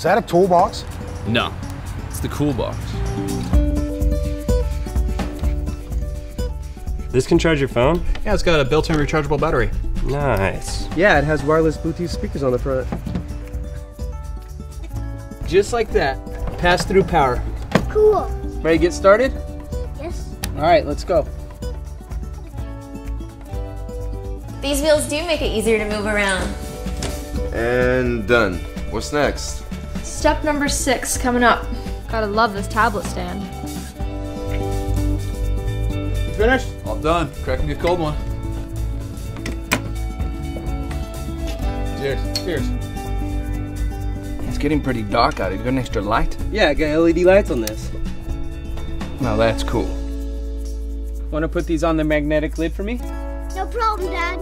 that a toolbox? No, it's the cool box. This can charge your phone? Yeah, it's got a built-in rechargeable battery. Nice. Yeah, it has wireless Bluetooth speakers on the front. Just like that. Pass-through power. Cool. Ready to get started? Yes. All right, let's go. These wheels do make it easier to move around. And done. What's next? Step number 6 coming up. Gotta love this tablet stand. You finished? All done. Crack me a cold one. Cheers. Cheers. It's getting pretty dark out. You got an extra light? Yeah, I got LED lights on this. Now that's cool. Want to put these on the magnetic lid for me? No problem, Dad.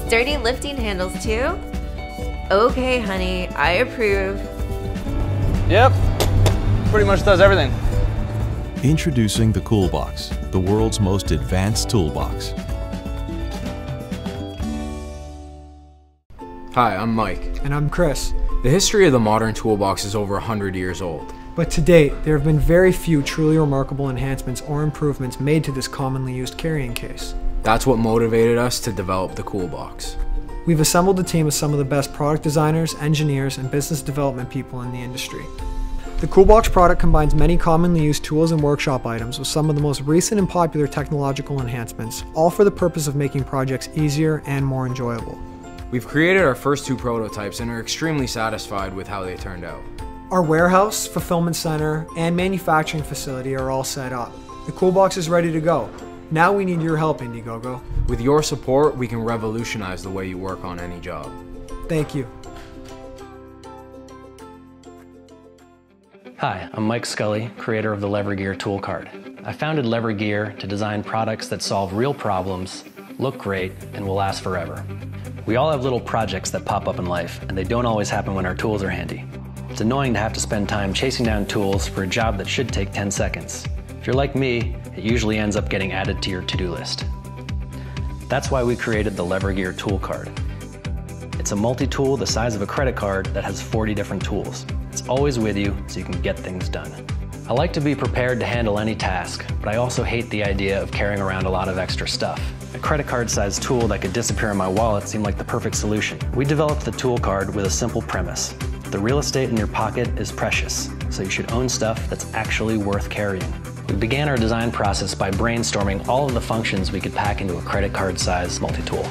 Sturdy lifting handles too. Okay, honey, I approve. Yep. Pretty much does everything. Introducing the CoolBox, the world's most advanced toolbox. Hi, I'm Mike. And I'm Chris. The history of the modern toolbox is over 100 years old. But to date, there have been very few truly remarkable enhancements or improvements made to this commonly used carrying case. That's what motivated us to develop the CoolBox. We've assembled a team of some of the best product designers, engineers, and business development people in the industry. The CoolBox product combines many commonly used tools and workshop items with some of the most recent and popular technological enhancements, all for the purpose of making projects easier and more enjoyable. We've created our first 2 prototypes and are extremely satisfied with how they turned out. Our warehouse, fulfillment center, and manufacturing facility are all set up. The CoolBox is ready to go. Now we need your help, Indiegogo. With your support, we can revolutionize the way you work on any job. Thank you. Hi, I'm Mike Scully, creator of the LeverGear tool card. I founded LeverGear to design products that solve real problems, look great, and will last forever. We all have little projects that pop up in life, and they don't always happen when our tools are handy. It's annoying to have to spend time chasing down tools for a job that should take 10 seconds. If you're like me, it usually ends up getting added to your to-do list. That's why we created the LeverGear tool card. It's a multi-tool the size of a credit card that has 40 different tools. It's always with you, so you can get things done. I like to be prepared to handle any task, but I also hate the idea of carrying around a lot of extra stuff. A credit card-sized tool that could disappear in my wallet seemed like the perfect solution. We developed the tool card with a simple premise. The real estate in your pocket is precious, so you should own stuff that's actually worth carrying. We began our design process by brainstorming all of the functions we could pack into a credit card-sized multi-tool.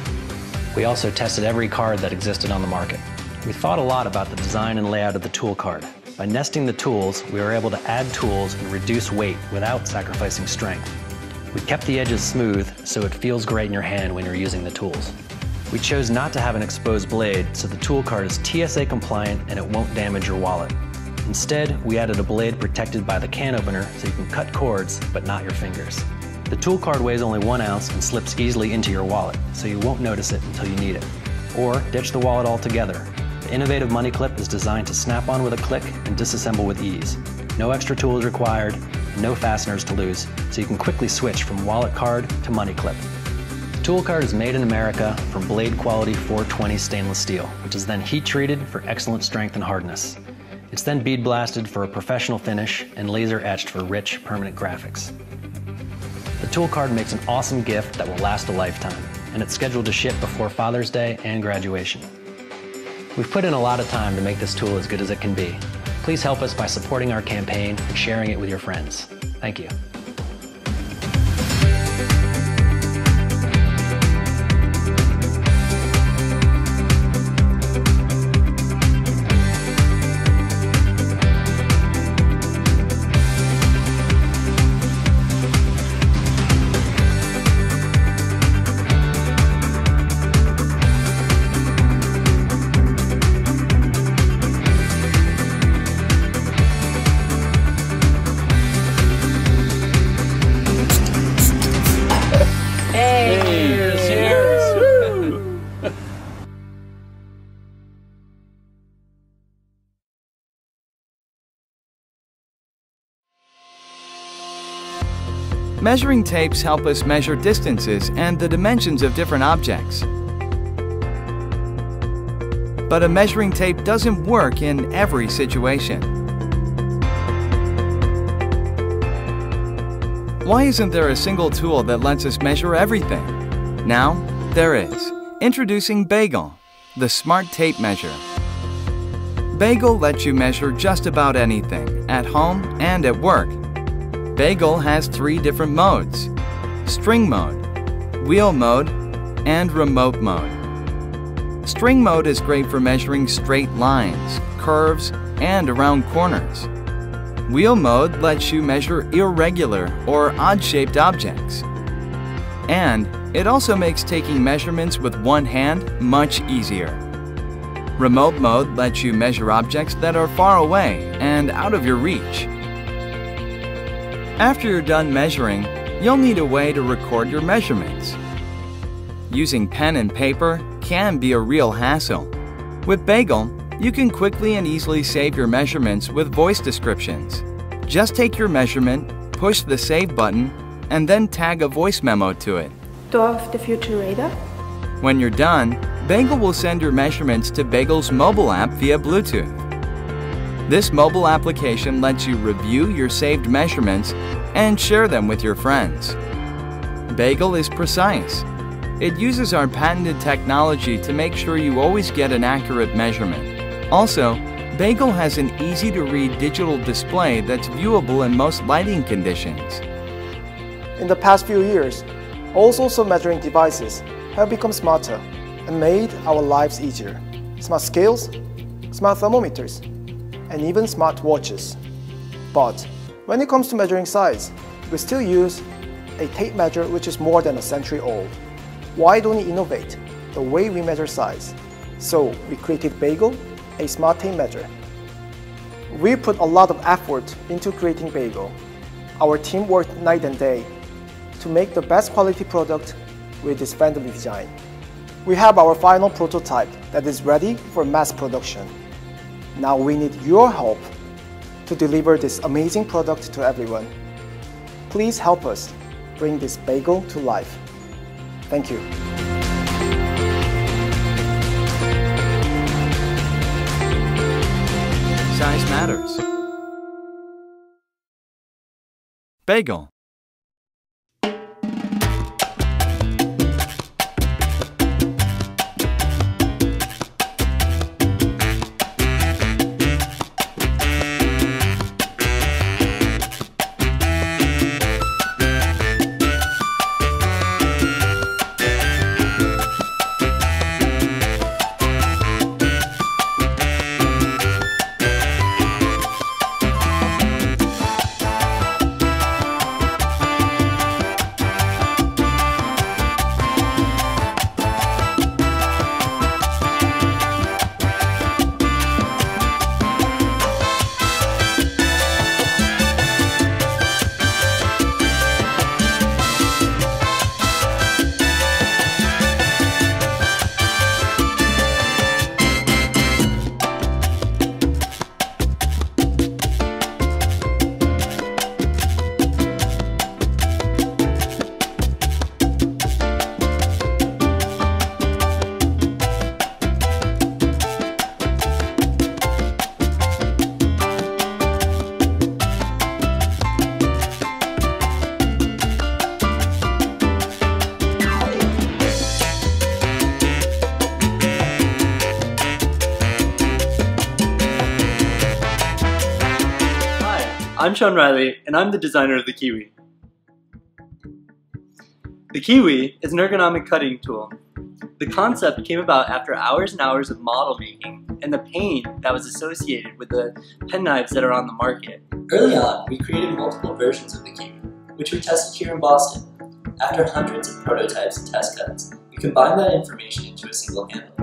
We also tested every card that existed on the market. We thought a lot about the design and layout of the tool card. By nesting the tools, we were able to add tools and reduce weight without sacrificing strength. We kept the edges smooth so it feels great in your hand when you're using the tools. We chose not to have an exposed blade, so the tool card is TSA compliant and it won't damage your wallet. Instead, we added a blade protected by the can opener so you can cut cords, but not your fingers. The tool card weighs only 1 ounce and slips easily into your wallet, so you won't notice it until you need it. Or ditch the wallet altogether. The innovative money clip is designed to snap on with a click and disassemble with ease. No extra tools required, and no fasteners to lose, so you can quickly switch from wallet card to money clip. The tool card is made in America from blade quality 420 stainless steel, which is then heat treated for excellent strength and hardness. It's then bead blasted for a professional finish and laser etched for rich, permanent graphics. The tool card makes an awesome gift that will last a lifetime, and it's scheduled to ship before Father's Day and graduation. We've put in a lot of time to make this tool as good as it can be. Please help us by supporting our campaign and sharing it with your friends. Thank you. Measuring tapes help us measure distances and the dimensions of different objects. but a measuring tape doesn't work in every situation. Why isn't there a single tool that lets us measure everything? Now, there is. Introducing Bagel, the smart tape measure. Bagel lets you measure just about anything, at home and at work. Bagel has 3 different modes: string mode, wheel mode, and remote mode. String mode is great for measuring straight lines, curves, and around corners. Wheel mode lets you measure irregular or odd-shaped objects. And it also makes taking measurements with one hand much easier. Remote mode lets you measure objects that are far away and out of your reach. After you're done measuring, you'll need a way to record your measurements. Using pen and paper can be a real hassle. With Bagel, you can quickly and easily save your measurements with voice descriptions. Just take your measurement, push the Save button, and then tag a voice memo to it. Door of the Future Radar. When you're done, Bagel will send your measurements to Bagel's mobile app via Bluetooth. This mobile application lets you review your saved measurements and share them with your friends. Bagel is precise. It uses our patented technology to make sure you always get an accurate measurement. Also, Bagel has an easy-to-read digital display that's viewable in most lighting conditions. In the past few years, all sorts of measuring devices have become smarter and made our lives easier. Smart scales, smart thermometers, and even smart watches. But when it comes to measuring size, we still use a tape measure which is more than a century old. Why don't we innovate the way we measure size? So we created Bagel, a smart tape measure. We put a lot of effort into creating Bagel. Our team worked night and day to make the best quality product with this friendly design. We have our final prototype that is ready for mass production. Now we need your help to deliver this amazing product to everyone. Please help us bring this Bagel to life. Thank you. Size matters. Bagel. I'm Sean Riley, and I'm the designer of the Kiwi. The Kiwi is an ergonomic cutting tool. The concept came about after hours and hours of model making and the pain that was associated with the penknives that are on the market. Early on, we created multiple versions of the Kiwi, which we tested here in Boston. After hundreds of prototypes and test cuts, we combined that information into a single handle.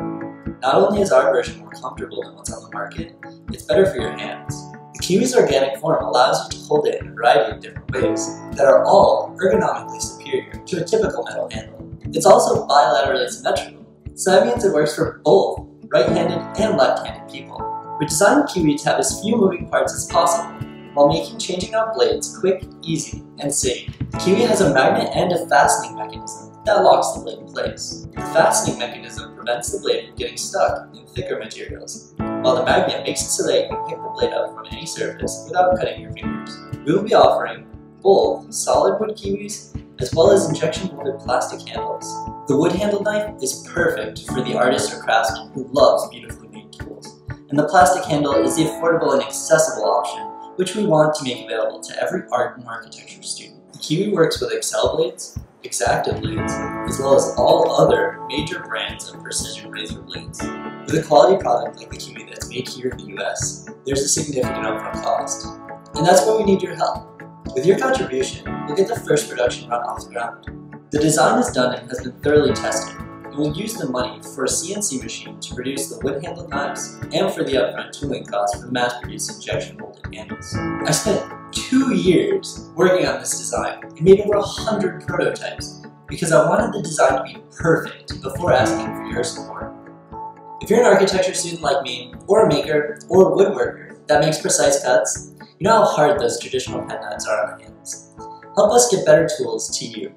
Not only is our version more comfortable than what's on the market, it's better for your hands. The Kiwi's organic form allows you to hold it in a variety of different ways that are all ergonomically superior to a typical metal handle. It's also bilaterally symmetrical, so that means it works for both right-handed and left-handed people. We designed the Kiwi to have as few moving parts as possible, while making changing out blades quick, easy, and safe. The Kiwi has a magnet and a fastening mechanism that locks the blade in place. The fastening mechanism prevents the blade from getting stuck in thicker materials, while the magnet makes it so that you can pick the blade up from any surface without cutting your fingers. We will be offering both solid wood kiwis as well as injection molded plastic handles. The wood-handled knife is perfect for the artist or craftsman who loves beautifully made tools, and the plastic handle is the affordable and accessible option which we want to make available to every art and architecture student. The Kiwi works with Excel blades, X-Acto blades, as well as all other major brands of precision razor blades. With a quality product like the Kiwi that's made here in the US, there's a significant upfront cost. And that's where we need your help. With your contribution, we'll get the first production run off the ground. The design is done and has been thoroughly tested, and we'll use the money for a CNC machine to produce the wood-handled knives and for the upfront tooling costs for the mass-produced injection molded handles. I spent 2 years working on this design and made over 100 prototypes because I wanted the design to be perfect before asking for your support. If you're an architecture student like me, or a maker, or a woodworker that makes precise cuts, you know how hard those traditional pen knives are on the hands. Help us get better tools to you.